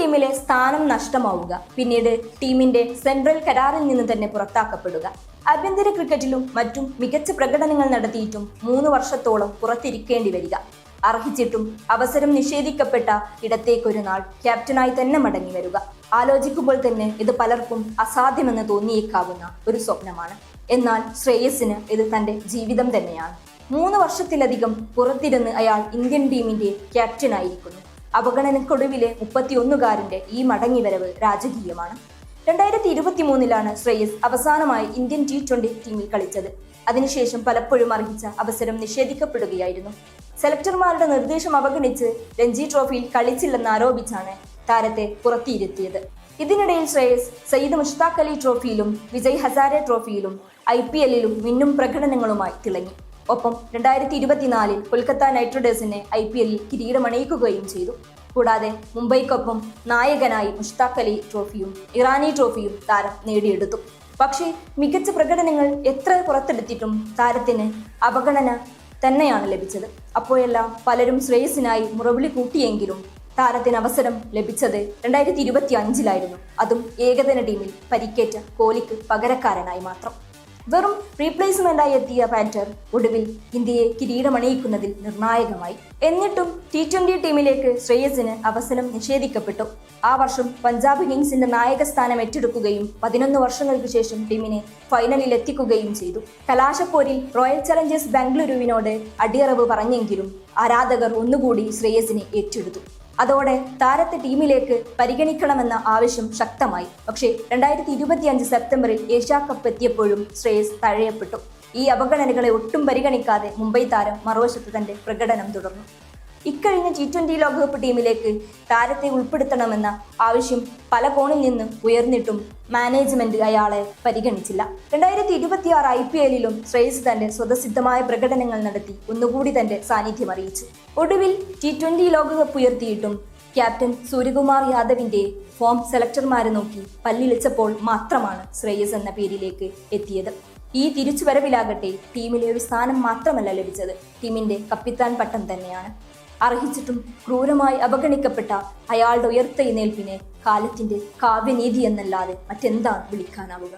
ടീമിലെ സ്ഥാനം നഷ്ടമാവുക, പിന്നീട് ടീമിന്റെ സെൻട്രൽ കരാറിൽ നിന്ന് തന്നെ പുറത്താക്കപ്പെടുക. ആഭ്യന്തര ക്രിക്കറ്റിലും മറ്റും മികച്ച പ്രകടനങ്ങൾ നടത്തിയിട്ടും 3 വർഷത്തോളം പുറത്തിരിക്കേണ്ടി വരിക. അർഹിച്ചിട്ടും അവസരം നിഷേധിക്കപ്പെട്ട ഇടത്തേക്കൊരു നാൾ ക്യാപ്റ്റനായി തന്നെ മടങ്ങി വരിക. ആലോചിക്കുമ്പോൾ തന്നെ ഇത് പലർക്കും അസാധ്യമെന്ന് തോന്നിയേക്കാവുന്ന ഒരു സ്വപ്നമാണ്. എന്നാൽ ശ്രേയസിന് ഇത് തന്റെ ജീവിതം തന്നെയാണ്. 3 വർഷത്തിലധികം പുറത്തിരുന്ന് അയാൾ ഇന്ത്യൻ ടീമിന്റെ ക്യാപ്റ്റനായിരിക്കുന്നു. അവഗണനക്കൊടുവിലെ 31-കാരന്റെ ഈ മടങ്ങിവരവ് രാജകീയമാണ്. 2023 ശ്രേയസ് അവസാനമായി ഇന്ത്യൻ T20 ടീമിൽ കളിച്ചത്. അതിനുശേഷം പലപ്പോഴും അർഹിച്ച അവസരം നിഷേധിക്കപ്പെടുകയായിരുന്നു. സെലക്ടർമാരുടെ നിർദ്ദേശം അവഗണിച്ച് രഞ്ജി ട്രോഫിയിൽ കളിച്ചില്ലെന്ന് ആരോപിച്ചാണ് താരത്തെ പുറത്തിരുത്തിയത്. ഇതിനിടയിൽ ശ്രേയസ് സയ്യിദ് മുഷ്താഖ് അലി ട്രോഫിയിലും വിജയ് ഹസാരെ ട്രോഫിയിലും IPLലും മിന്നും പ്രകടനങ്ങളുമായി തിളങ്ങി. ഒപ്പം 2024 കൊൽക്കത്ത നൈറ്റ് റൈഡേഴ്സിനെ IPLൽ കിരീടമണിയിക്കുകയും ചെയ്തു. കൂടാതെ മുംബൈക്കൊപ്പം നായകനായി മുഷ്താഖ് അലി ട്രോഫിയും ഇറാനി ട്രോഫിയും താരം നേടിയെടുത്തു. പക്ഷേ മികച്ച പ്രകടനങ്ങൾ എത്ര പുറത്തെടുത്തിട്ടും താരത്തിന് അവഗണന തന്നെയാണ് ലഭിച്ചത്. അപ്പോഴെല്ലാം പലരും ശ്രേയസിനായി മുറവിളി കൂട്ടിയെങ്കിലും താരത്തിന് അവസരം ലഭിച്ചത് 2025 അതും ഏകദിന ടീമിൽ പരിക്കേറ്റ കോഹ്ലിക്ക് പകരക്കാരനായി മാത്രം. വെറും റീപ്ലേസ്മെന്റായി എത്തിയ പാറ്റർ ഒടുവിൽ ഇന്ത്യയെ കിരീടമണിയിക്കുന്നതിൽ നിർണായകമായി. എന്നിട്ടും T20 ടീമിലേക്ക് ശ്രേയസിന് അവസരം നിഷേധിക്കപ്പെട്ടു. ആ വർഷം പഞ്ചാബ് കിങ്സിന്റെ നായക സ്ഥാനം ഏറ്റെടുക്കുകയും 11 വർഷങ്ങൾക്ക് ശേഷം ടീമിനെ ഫൈനലിൽ എത്തിക്കുകയും ചെയ്തു. കലാശപ്പോരിൽ റോയൽ ചലഞ്ചേഴ്സ് ബാംഗ്ലൂരുവിനോട് അടിയറവ് പറഞ്ഞെങ്കിലും ആരാധകർ ഒന്നുകൂടി ശ്രേയസിനെ ഏറ്റെടുത്തു. അതോടെ താരത്തെ ടീമിലേക്ക് പരിഗണിക്കണമെന്ന ആവശ്യം ശക്തമായി. പക്ഷേ 2025 സെപ്റ്റംബറിൽ ഏഷ്യാ കപ്പ് എത്തിയപ്പോഴും ശ്രേയസ് തഴയപ്പെട്ടു. ഈ അവഗണനകളെ ഒട്ടും പരിഗണിക്കാതെ മുംബൈ താരം മറുവശത്ത് തന്റെ പ്രകടനം തുടർന്നു. ഇക്കഴിഞ്ഞ T20 ലോകകപ്പ് ടീമിലേക്ക് താരത്തെ ഉൾപ്പെടുത്തണമെന്ന ആവശ്യം പല കോണിൽ നിന്ന് ഉയർന്നിട്ടും മാനേജ്മെന്റ് അയാളെ പരിഗണിച്ചില്ല. 2026 IPLലും ശ്രേയസ് തന്റെ സ്വതസിദ്ധമായ പ്രകടനങ്ങൾ നടത്തി ഒന്നുകൂടി തന്റെ സാന്നിധ്യം അറിയിച്ചു. ഒടുവിൽ T20 ലോകകപ്പ് ഉയർത്തിയിട്ടും ക്യാപ്റ്റൻ സൂര്യകുമാർ യാദവിന്റെ ഫോം സെലക്ടർമാരെ നോക്കി പല്ലിളിച്ചപ്പോൾ മാത്രമാണ് ശ്രേയസ് എന്ന പേരിലേക്ക് എത്തിയത്. ഈ തിരിച്ചുവരവിലാകട്ടെ ടീമിലെ ഒരു സ്ഥാനം മാത്രമല്ല ലഭിച്ചത്, ടീമിന്റെ കപ്പിത്താൻ പട്ടം തന്നെയാണ്. അർഹിച്ചിട്ടും ക്രൂരമായി അവഗണിക്കപ്പെട്ട അയാളുടെ ഉയർത്തെഴുന്നേൽപ്പിനെ കാലത്തിന്റെ കാവ്യനീതി എന്നല്ലാതെ മറ്റെന്താണ് വിളിക്കാനാവുക?